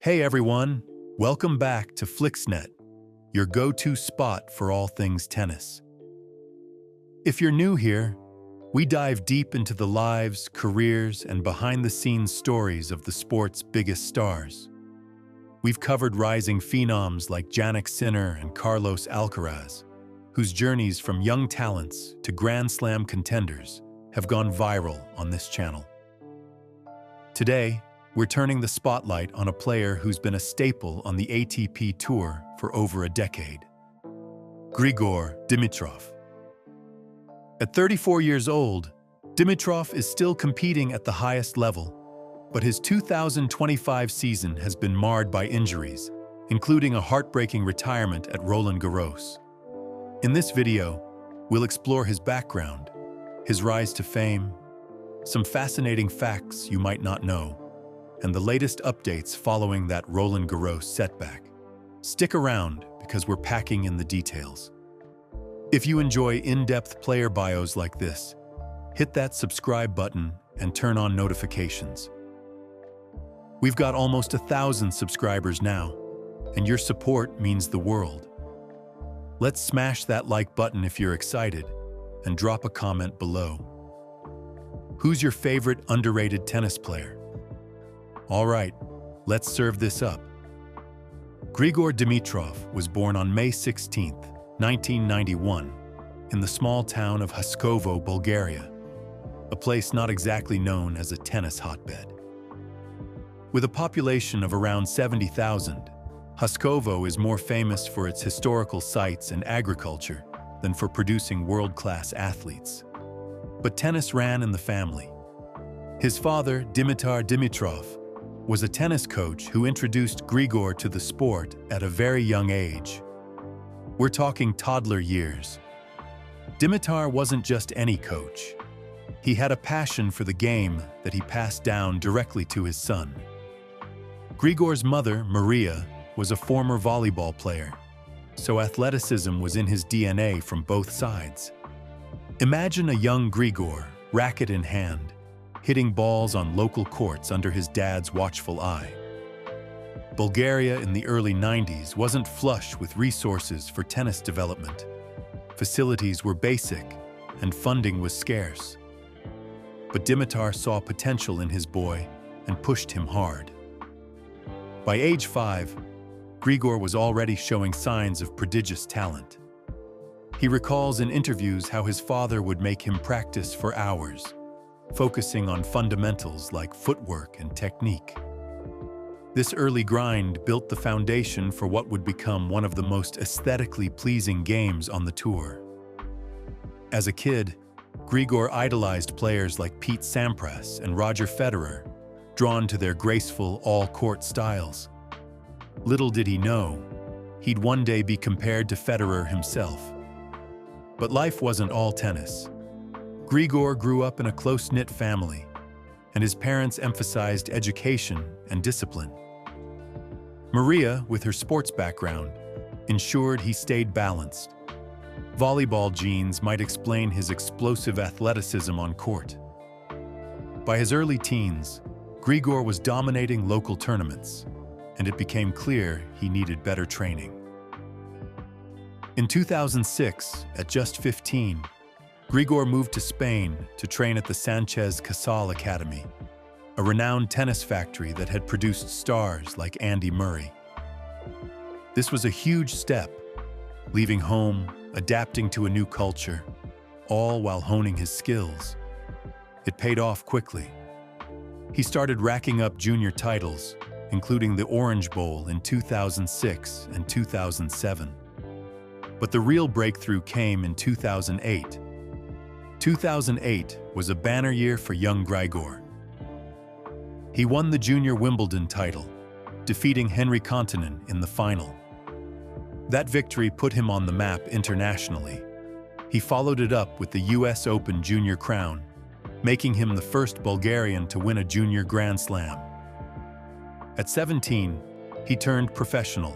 Hey everyone, welcome back to FlixNet, your go-to spot for all things tennis. If you're new here, we dive deep into the lives, careers, and behind-the-scenes stories of the sport's biggest stars. We've covered rising phenoms like Jannik Sinner and Carlos Alcaraz, whose journeys from young talents to Grand Slam contenders have gone viral on this channel. Today, we're turning the spotlight on a player who's been a staple on the ATP Tour for over a decade. Grigor Dimitrov. At 34 years old, Dimitrov is still competing at the highest level, but his 2025 season has been marred by injuries, including a heartbreaking retirement at Roland Garros. In this video, we'll explore his background, his rise to fame, some fascinating facts you might not know, and the latest updates following that Roland Garros setback. Stick around because we're packing in the details. If you enjoy in-depth player bios like this, hit that subscribe button and turn on notifications. We've got almost 1,000 subscribers now, and your support means the world. Let's smash that like button if you're excited, and drop a comment below. Who's your favorite underrated tennis player? All right, let's serve this up. Grigor Dimitrov was born on May 16, 1991, in the small town of Haskovo, Bulgaria, a place not exactly known as a tennis hotbed. With a population of around 70,000, Haskovo is more famous for its historical sites and agriculture than for producing world-class athletes. But tennis ran in the family. His father, Dimitar Dimitrov, was a tennis coach who introduced Grigor to the sport at a very young age. We're talking toddler years. Dimitar wasn't just any coach. He had a passion for the game that he passed down directly to his son. Grigor's mother, Maria, was a former volleyball player, so athleticism was in his DNA from both sides. Imagine a young Grigor, racket in hand, hitting balls on local courts under his dad's watchful eye. Bulgaria in the early 90s wasn't flush with resources for tennis development. Facilities were basic, and funding was scarce. But Dimitar saw potential in his boy and pushed him hard. By age 5, Grigor was already showing signs of prodigious talent. He recalls in interviews how his father would make him practice for hours, focusing on fundamentals like footwork and technique. This early grind built the foundation for what would become one of the most aesthetically pleasing games on the tour. As a kid, Grigor idolized players like Pete Sampras and Roger Federer, drawn to their graceful all-court styles. Little did he know, he'd one day be compared to Federer himself. But life wasn't all tennis. Grigor grew up in a close-knit family, and his parents emphasized education and discipline. Maria, with her sports background, ensured he stayed balanced. Volleyball genes might explain his explosive athleticism on court. By his early teens, Grigor was dominating local tournaments, and it became clear he needed better training. In 2006, at just 15, Grigor moved to Spain to train at the Sanchez Casal Academy, a renowned tennis factory that had produced stars like Andy Murray. This was a huge step, leaving home, adapting to a new culture, all while honing his skills. It paid off quickly. He started racking up junior titles, including the Orange Bowl in 2006 and 2007. But the real breakthrough came in 2008. 2008 was a banner year for young Grigor. He won the junior Wimbledon title, defeating Henry Kontanen in the final. That victory put him on the map internationally. He followed it up with the US Open junior crown, making him the first Bulgarian to win a junior Grand Slam. At 17, he turned professional,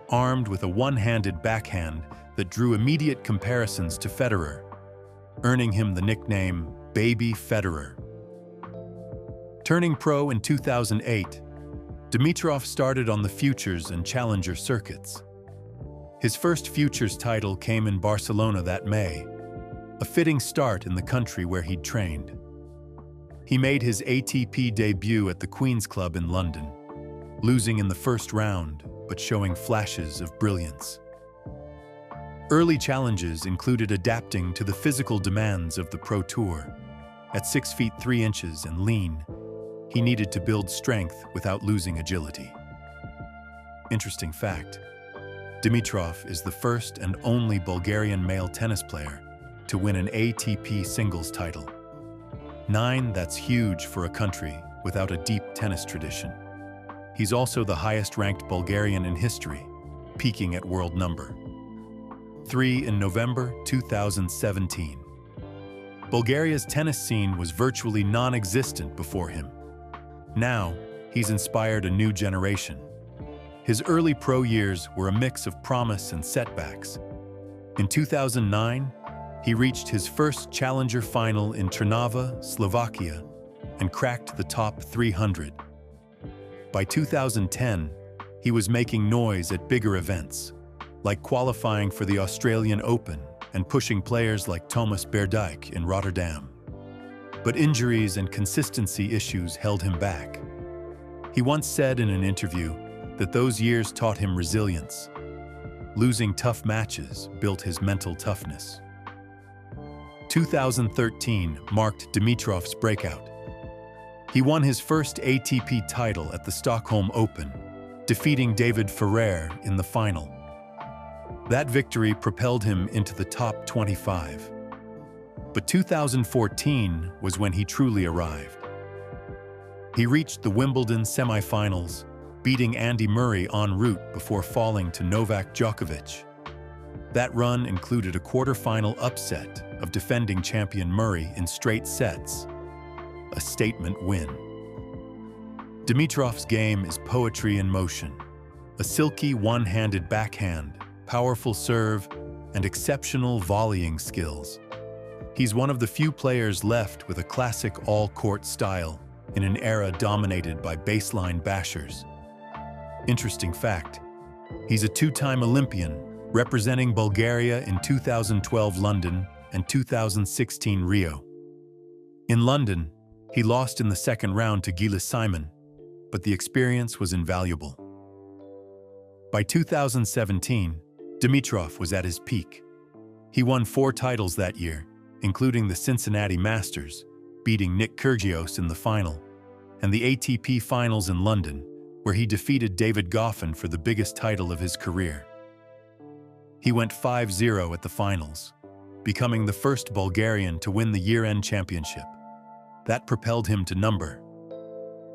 armed with a one-handed backhand that drew immediate comparisons to Federer, earning him the nickname Baby Federer. Turning pro in 2008, Dimitrov started on the Futures and Challenger circuits. His first Futures title came in Barcelona that May, a fitting start in the country where he'd trained. He made his ATP debut at the Queen's Club in London, losing in the first round, but showing flashes of brilliance. Early challenges included adapting to the physical demands of the Pro Tour. At 6 feet 3 inches and lean, he needed to build strength without losing agility. Interesting fact, Dimitrov is the first and only Bulgarian male tennis player to win an ATP singles title. 9, that's huge for a country without a deep tennis tradition. He's also the highest-ranked Bulgarian in history, peaking at world number 3 in November 2017. Bulgaria's tennis scene was virtually non-existent before him. Now, he's inspired a new generation. His early pro years were a mix of promise and setbacks. In 2009, he reached his first challenger final in Trnava, Slovakia, and cracked the top 300. By 2010, he was making noise at bigger events, like qualifying for the Australian Open and pushing players like Thomas Berdijk in Rotterdam. But injuries and consistency issues held him back. He once said in an interview that those years taught him resilience. Losing tough matches built his mental toughness. 2013 marked Dimitrov's breakout. He won his first ATP title at the Stockholm Open, defeating David Ferrer in the final. That victory propelled him into the top 25. But 2014 was when he truly arrived. He reached the Wimbledon semifinals, beating Andy Murray en route before falling to Novak Djokovic. That run included a quarterfinal upset of defending champion Murray in straight sets, a statement win. Dimitrov's game is poetry in motion, a silky one-handed backhand, powerful serve, and exceptional volleying skills. He's one of the few players left with a classic all-court style in an era dominated by baseline bashers. Interesting fact, he's a two-time Olympian, representing Bulgaria in 2012 London and 2016 Rio. In London, he lost in the second round to Gilles Simon, but the experience was invaluable. By 2017, Dimitrov was at his peak. He won 4 titles that year, including the Cincinnati Masters, beating Nick Kyrgios in the final, and the ATP Finals in London, where he defeated David Goffin for the biggest title of his career. He went 5-0 at the finals, becoming the first Bulgarian to win the year-end championship. That propelled him to number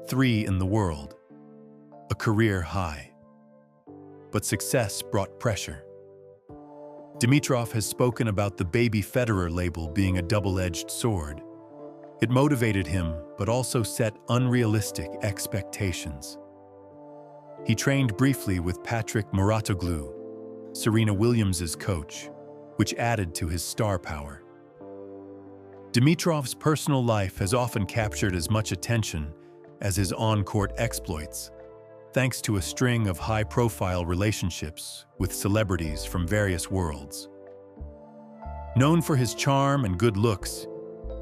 3 in the world, a career high. But success brought pressure. Dimitrov has spoken about the Baby Federer label being a double-edged sword. It motivated him, but also set unrealistic expectations. He trained briefly with Patrick Mouratoglou, Serena Williams' coach, which added to his star power. Dimitrov's personal life has often captured as much attention as his on-court exploits, thanks to a string of high-profile relationships with celebrities from various worlds. Known for his charm and good looks,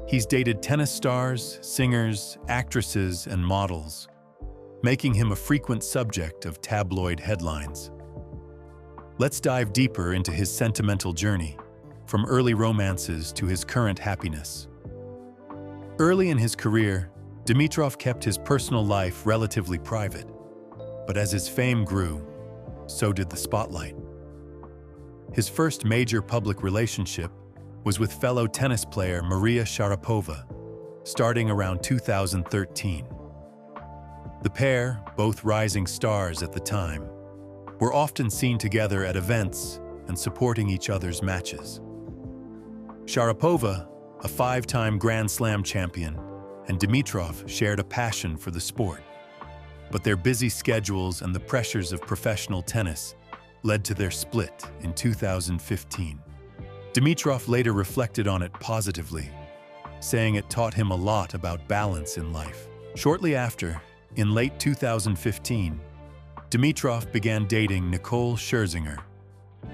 he's dated tennis stars, singers, actresses, and models, making him a frequent subject of tabloid headlines. Let's dive deeper into his sentimental journey, from early romances to his current happiness. Early in his career, Dimitrov kept his personal life relatively private, but as his fame grew, so did the spotlight. His first major public relationship was with fellow tennis player Maria Sharapova, starting around 2013. The pair, both rising stars at the time, were often seen together at events and supporting each other's matches. Sharapova, a 5-time Grand Slam champion, and Dimitrov shared a passion for the sport. But their busy schedules and the pressures of professional tennis led to their split in 2015. Dimitrov later reflected on it positively, saying it taught him a lot about balance in life. Shortly after, In late 2015, Dimitrov began dating Nicole Scherzinger,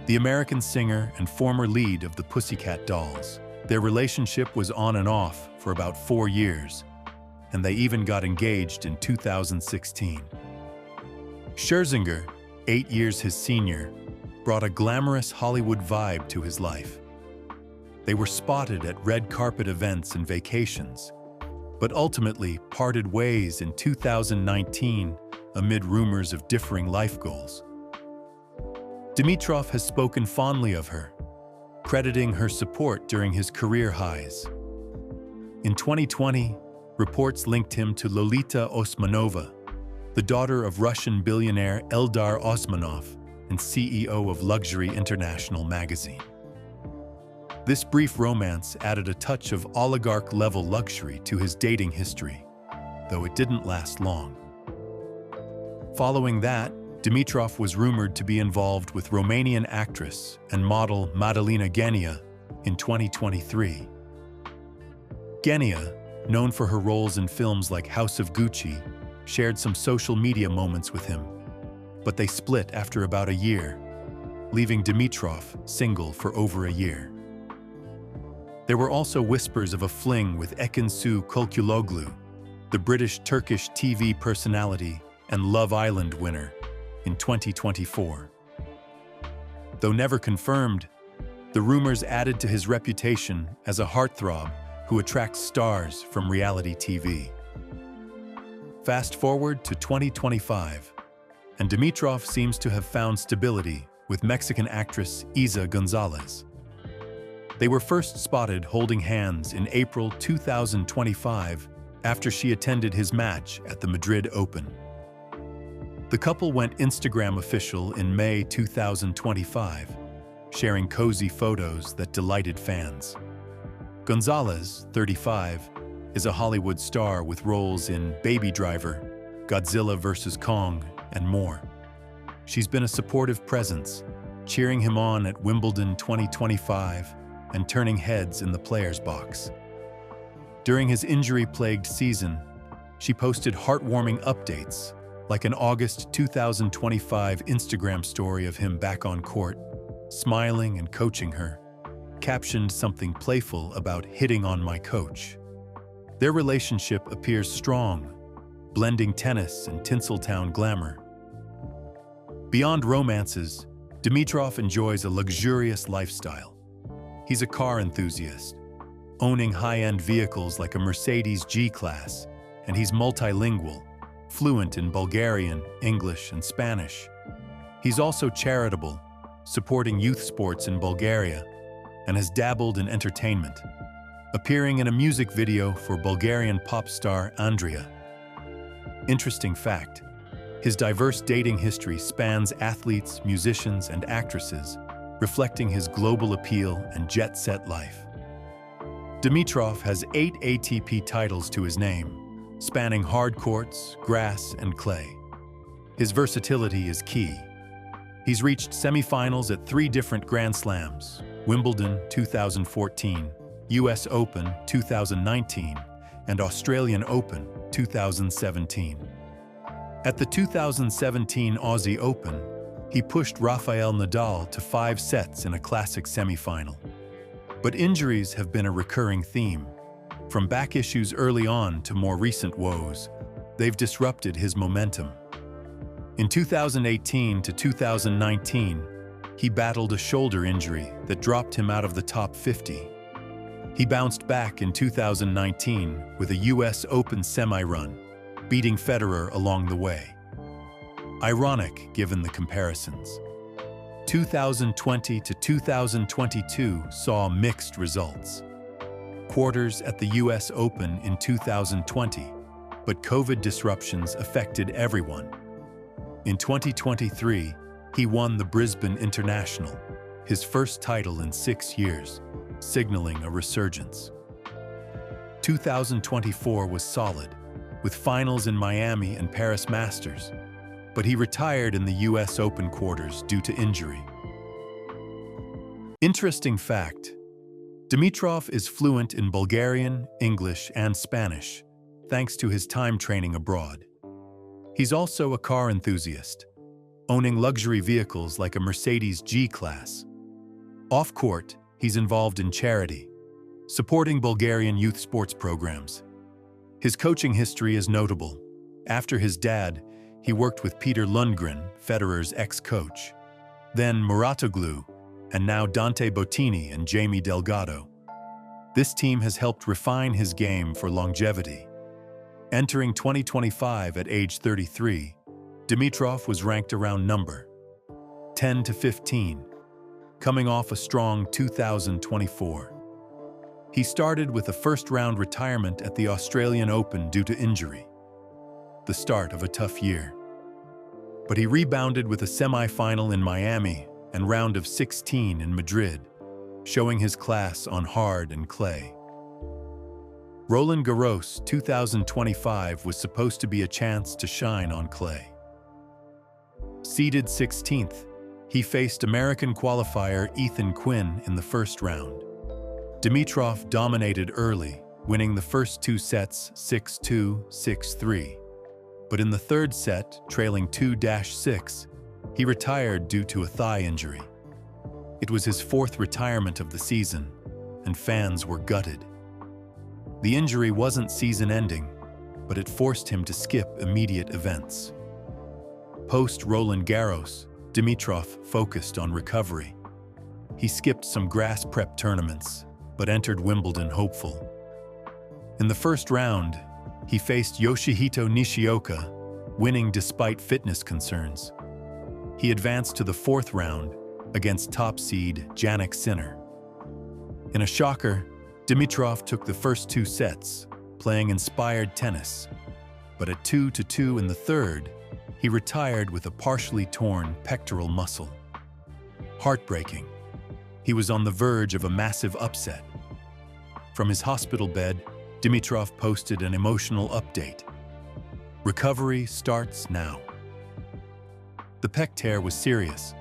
the American singer and former lead of the Pussycat Dolls. Their relationship was on and off for about 4 years, and they even got engaged in 2016. Scherzinger, 8 years his senior, brought a glamorous Hollywood vibe to his life. They were spotted at red carpet events and vacations, but ultimately parted ways in 2019 amid rumors of differing life goals. Dimitrov has spoken fondly of her, crediting her support during his career highs. In 2020, reports linked him to Lolita Osmanova, the daughter of Russian billionaire Eldar Osmanov and CEO of Luxury International magazine. This brief romance added a touch of oligarch-level luxury to his dating history, though it didn't last long. Following that, Dimitrov was rumored to be involved with Romanian actress and model Madalina Ghenia in 2023. Ghenia, known for her roles in films like House of Gucci, shared some social media moments with him, but they split after about a year, leaving Dimitrov single for over a year. There were also whispers of a fling with Ekinsu Kulkuloglu, the British-Turkish TV personality and Love Island winner, in 2024. Though never confirmed, the rumors added to his reputation as a heartthrob who attracts stars from reality TV. Fast forward to 2025, and Dimitrov seems to have found stability with Mexican actress Isa Gonzalez. They were first spotted holding hands in April 2025 after she attended his match at the Madrid Open. The couple went Instagram official in May 2025, sharing cozy photos that delighted fans. Gonzalez, 35, is a Hollywood star with roles in Baby Driver, Godzilla vs. Kong, and more. She's been a supportive presence, cheering him on at Wimbledon 2025 and turning heads in the players' box. During his injury-plagued season, she posted heartwarming updates, like an August 2025 Instagram story of him back on court, smiling and coaching her, captioned something playful about hitting on my coach. Their relationship appears strong, blending tennis and Tinseltown glamour. Beyond romances, Dimitrov enjoys a luxurious lifestyle. He's a car enthusiast, owning high-end vehicles like a Mercedes G-Class, and he's multilingual, fluent in Bulgarian, English, and Spanish. He's also charitable, supporting youth sports in Bulgaria, and has dabbled in entertainment, appearing in a music video for Bulgarian pop star Andrea. Interesting fact, his diverse dating history spans athletes, musicians, and actresses, reflecting his global appeal and jet-set life. Dimitrov has 8 ATP titles to his name, spanning hard courts, grass, and clay. His versatility is key. He's reached semifinals at 3 different Grand Slams: Wimbledon 2014, US Open 2019, and Australian Open 2017. At the 2017 Aussie Open, he pushed Rafael Nadal to 5 sets in a classic semifinal. But injuries have been a recurring theme. From back issues early on to more recent woes, they've disrupted his momentum. In 2018 to 2019, he battled a shoulder injury that dropped him out of the top 50. He bounced back in 2019 with a US Open semi-run, beating Federer along the way. Ironic given the comparisons. 2020 to 2022 saw mixed results. Quarters at the US Open in 2020, but COVID disruptions affected everyone. In 2023, he won the Brisbane International, his first title in 6 years, signaling a resurgence. 2024 was solid, with finals in Miami and Paris Masters, but he retired in the US Open quarters due to injury. Interesting fact, Dimitrov is fluent in Bulgarian, English, and Spanish, thanks to his time training abroad. He's also a car enthusiast, owning luxury vehicles like a Mercedes G-Class. Off-court, he's involved in charity, supporting Bulgarian youth sports programs. His coaching history is notable. After his dad, he worked with Peter Lundgren, Federer's ex-coach, then Muratoglu, and now Dante Bottini and Jamie Delgado. This team has helped refine his game for longevity. Entering 2025 at age 33, Dimitrov was ranked around number 10 to 15, coming off a strong 2024. He started with a first-round retirement at the Australian Open due to injury, the start of a tough year. But he rebounded with a semi-final in Miami and round of 16 in Madrid, showing his class on hard and clay. Roland Garros 2025 was supposed to be a chance to shine on clay. Seeded 16th, he faced American qualifier Ethan Quinn in the first round. Dimitrov dominated early, winning the first two sets 6-2, 6-3. But in the third set, trailing 2-6, he retired due to a thigh injury. It was his fourth retirement of the season, and fans were gutted. The injury wasn't season-ending, but it forced him to skip immediate events. Post-Roland Garros, Dimitrov focused on recovery. He skipped some grass prep tournaments, but entered Wimbledon hopeful. In the first round, he faced Yoshihito Nishioka, winning despite fitness concerns. He advanced to the fourth round against top seed Jannik Sinner. In a shocker, Dimitrov took the first two sets, playing inspired tennis. But at 2-2 in the third, he retired with a partially torn pectoral muscle. Heartbreaking. He was on the verge of a massive upset. From his hospital bed, Dimitrov posted an emotional update. Recovery starts now. The pec tear was serious,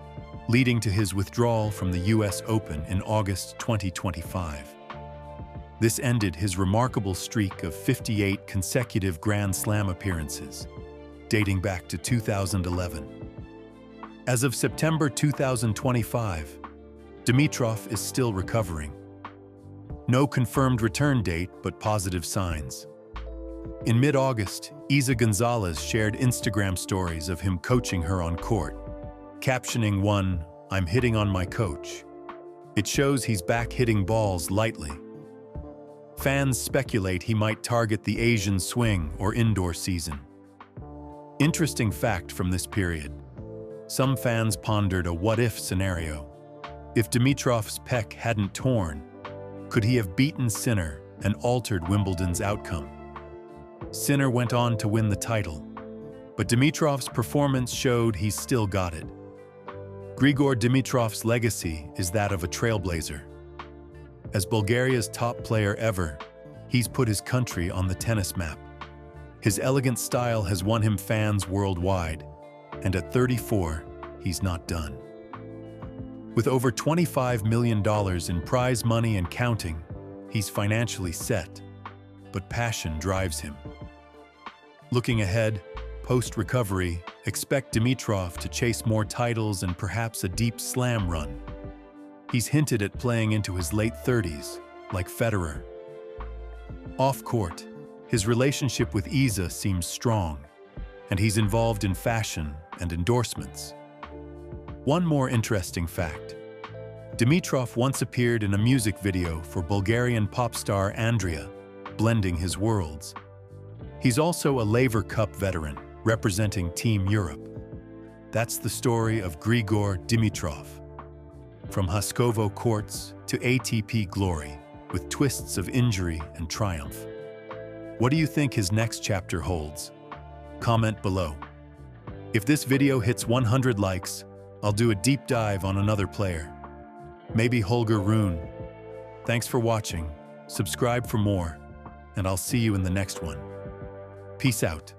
leading to his withdrawal from the US Open in August 2025. This ended his remarkable streak of 58 consecutive Grand Slam appearances, dating back to 2011. As of September 2025, Dimitrov is still recovering. No confirmed return date, but positive signs. In mid-August, Isa Gonzalez shared Instagram stories of him coaching her on court, captioning one, "I'm hitting on my coach." It shows he's back hitting balls lightly. Fans speculate he might target the Asian swing or indoor season. Interesting fact from this period. Some fans pondered a what-if scenario. If Dimitrov's pec hadn't torn, could he have beaten Sinner and altered Wimbledon's outcome? Sinner went on to win the title, but Dimitrov's performance showed he's still got it. Grigor Dimitrov's legacy is that of a trailblazer. As Bulgaria's top player ever, he's put his country on the tennis map. His elegant style has won him fans worldwide, and at 34, he's not done. With over $25 million in prize money and counting, he's financially set, but passion drives him. Looking ahead, post-recovery, expect Dimitrov to chase more titles and perhaps a deep slam run. He's hinted at playing into his late 30s, like Federer. Off-court, his relationship with Isa seems strong, and he's involved in fashion and endorsements. One more interesting fact. Dimitrov once appeared in a music video for Bulgarian pop star Andrea, blending his worlds. He's also a Laver Cup veteran, representing Team Europe. That's the story of Grigor Dimitrov. From Haskovo courts to ATP glory, with twists of injury and triumph. What do you think his next chapter holds? Comment below. If this video hits 100 likes, I'll do a deep dive on another player. Maybe Holger Rune. Thanks for watching, subscribe for more, and I'll see you in the next one. Peace out.